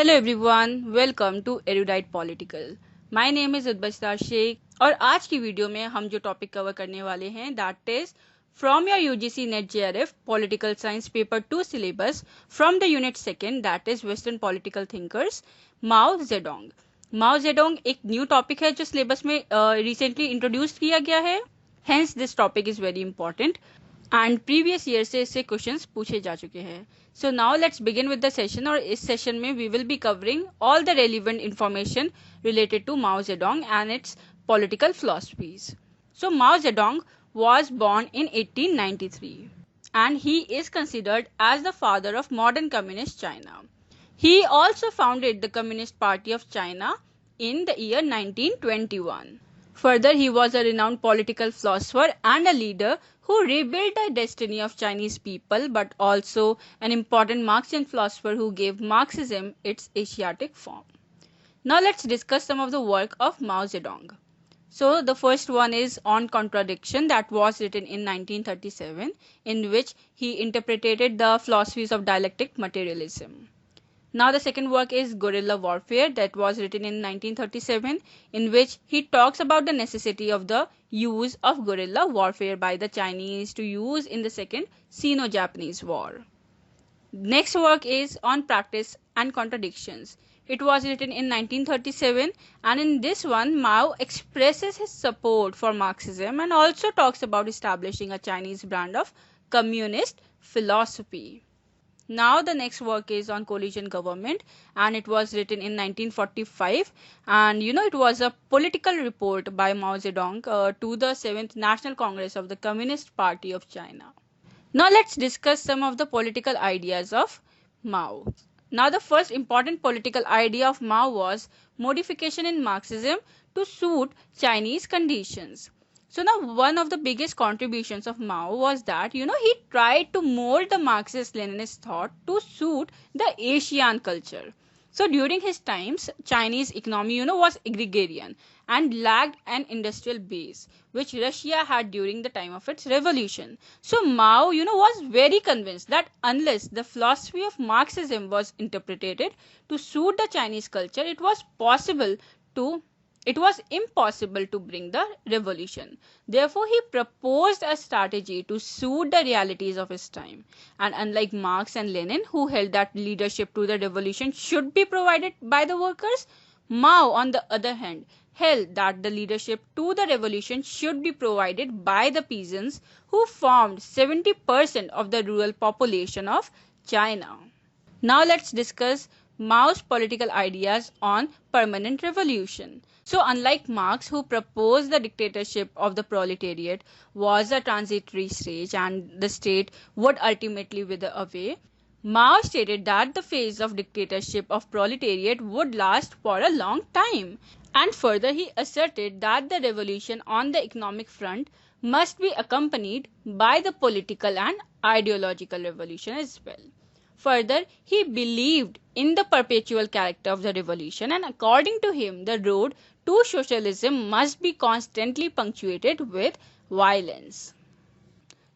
Hello everyone, welcome to erudite political. My name is उद्बस्तार शेख और आज की वीडियो में हम जो टॉपिक कवर करने वाले हैं that is from your UGC net JRF political science paper 2 syllabus from the unit second that is western political thinkers Mao Zedong. Mao Zedong एक न्यू टॉपिक है जो सिलेबस में रिसेंटली इंट्रोड्यूस किया गया है, hence this topic is very important and previous year से इससे questions पूछे जा चुके हैं। So now let's begin with the session और इस सेशन में we will be covering all the relevant information related to Mao Zedong and its political philosophies. So Mao Zedong was born in 1893 and he is considered as the father of modern communist China. He also founded the Communist Party of China in the year 1921. Further, he was a renowned political philosopher and a leader who rebuilt the destiny of Chinese people, but also an important Marxian philosopher who gave Marxism its Asiatic form. Now let's discuss some of the work of Mao Zedong. So the first one is on contradiction that was written in 1937, in which he interpreted the philosophies of dialectic materialism. Now the second work is guerrilla warfare that was written in 1937, in which he talks about the necessity of the use of guerrilla warfare by the Chinese to use in the second sino-japanese war. Next work is on practice and contradictions. It was written in 1937 and in this one Mao expresses his support for Marxism and also talks about establishing a Chinese brand of communist philosophy. Now the next work is on coalition government and it was written in 1945 and it was a political report by Mao Zedong to the 7th National Congress of the Communist Party of China. Now let's discuss some of the political ideas of Mao. Now the first important political idea of Mao was modification in Marxism to suit Chinese conditions. So now one of the biggest contributions of Mao was that he tried to mold the Marxist-Leninist thought to suit the Asian culture. So during his times, Chinese economy was agrarian and lacked an industrial base which Russia had during the time of its revolution. So Mao was very convinced that unless the philosophy of Marxism was interpreted to suit the Chinese culture, it was impossible to bring the revolution. Therefore, he proposed a strategy to suit the realities of his time. And unlike Marx and Lenin, who held that leadership to the revolution should be provided by the workers, Mao, on the other hand, held that the leadership to the revolution should be provided by the peasants who formed 70% of the rural population of China. Now let's discuss Mao's political ideas on permanent revolution. So unlike Marx, who proposed the dictatorship of the proletariat was a transitory stage and the state would ultimately wither away, Mao stated that the phase of dictatorship of proletariat would last for a long time. And further, he asserted that the revolution on the economic front must be accompanied by the political and ideological revolution as well. Further, he believed in the perpetual character of the revolution and according to him, the road to socialism must be constantly punctuated with violence.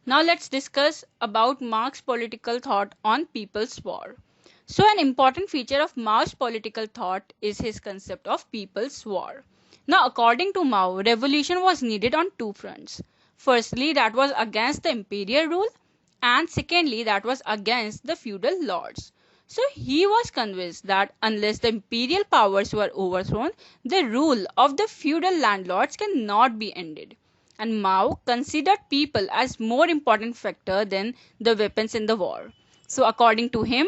Now let's discuss about Marx's political thought on people's war. So an important feature of Mao's political thought is his concept of people's war. Now according to Mao, revolution was needed on two fronts. Firstly, that was against the imperial rule, and secondly, that was against the feudal lords. So he was convinced that unless the imperial powers were overthrown, the rule of the feudal landlords cannot be ended. And Mao considered people as more important factor than the weapons in the war. So according to him,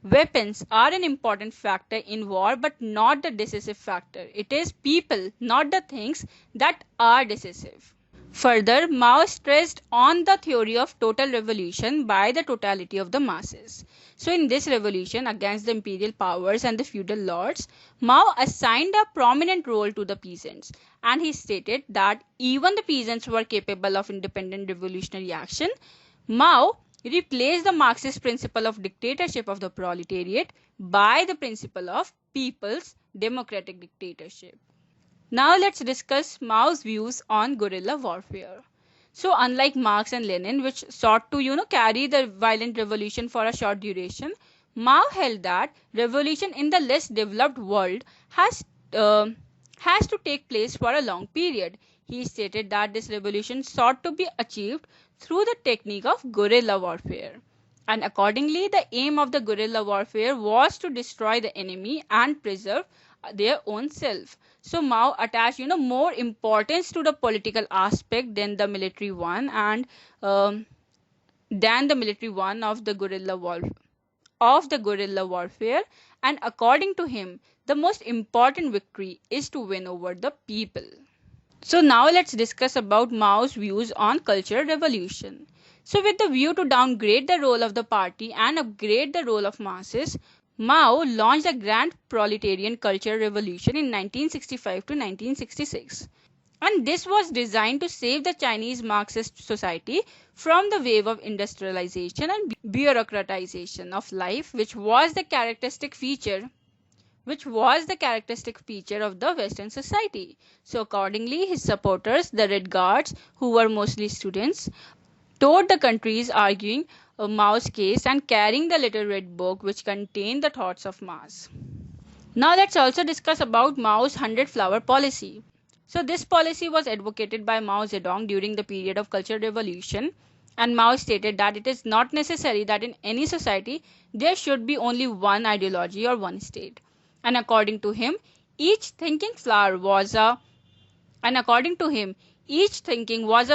weapons are an important factor in war but not the decisive factor. It is people, not the things, that are decisive. Further, Mao stressed on the theory of total revolution by the totality of the masses. So in this revolution against the imperial powers and the feudal lords, Mao assigned a prominent role to the peasants and he stated that even the peasants were capable of independent revolutionary action. Mao replaced the Marxist principle of dictatorship of the proletariat by the principle of people's democratic dictatorship. Now let's discuss Mao's views on guerrilla warfare. So unlike Marx and Lenin, which sought to, carry the violent revolution for a short duration, Mao held that revolution in the less developed world has to take place for a long period. He stated that this revolution sought to be achieved through the technique of guerrilla warfare. And accordingly, the aim of the guerrilla warfare was to destroy the enemy and preserve their own self. So Mao attached, more importance to the political aspect than the military one, and of the guerrilla warfare. And according to him, the most important victory is to win over the people. So now let's discuss about Mao's views on cultural revolution. So with the view to downgrade the role of the party and upgrade the role of masses, Mao launched a grand proletarian cultural revolution in 1965 to 1966. And this was designed to save the Chinese Marxist society from the wave of industrialization and bureaucratization of life, which was the characteristic feature of the Western society. So accordingly, his supporters, the Red Guards, who were mostly students, toured the countries arguing Mao's case and carrying the little red book which contained the thoughts of Mao. Now let's also discuss about Mao's 100-flower policy. So this policy was advocated by Mao Zedong during the period of Cultural Revolution, and Mao stated that it is not necessary that in any society there should be only one ideology or one state. And according to him, each thinking was a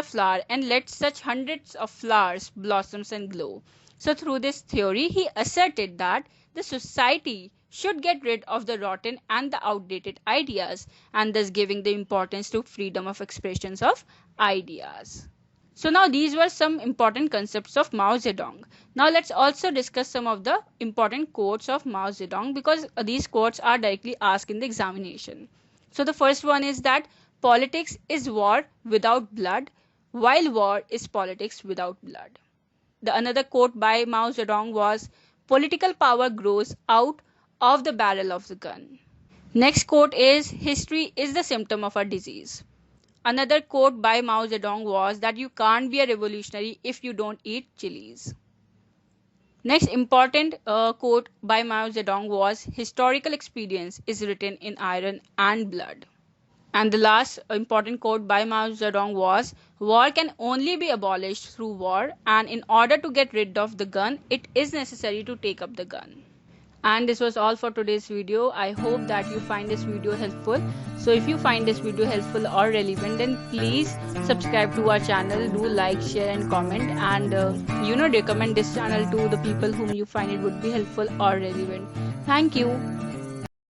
flower, and let such hundreds of flowers blossom and glow. So through this theory, he asserted that the society should get rid of the rotten and the outdated ideas, and thus giving the importance to freedom of expressions of ideas. So now these were some important concepts of Mao Zedong. Now let's also discuss some of the important quotes of Mao Zedong, because these quotes are directly asked in the examination. So the first one is that politics is war without blood, while war is politics without blood. The another quote by Mao Zedong was, political power grows out of the barrel of the gun. Next quote is, history is the symptom of a disease. Another quote by Mao Zedong was that you can't be a revolutionary if you don't eat chilies. Next important quote by Mao Zedong was, historical experience is written in iron and blood. And the last important quote by Mao Zedong was, war can only be abolished through war, and in order to get rid of the gun, it is necessary to take up the gun. And this was all for today's video. I hope that you find this video helpful. So if you find this video helpful or relevant, then please subscribe to our channel, do like, share and comment, and recommend this channel to the people whom you find it would be helpful or relevant. Thank you.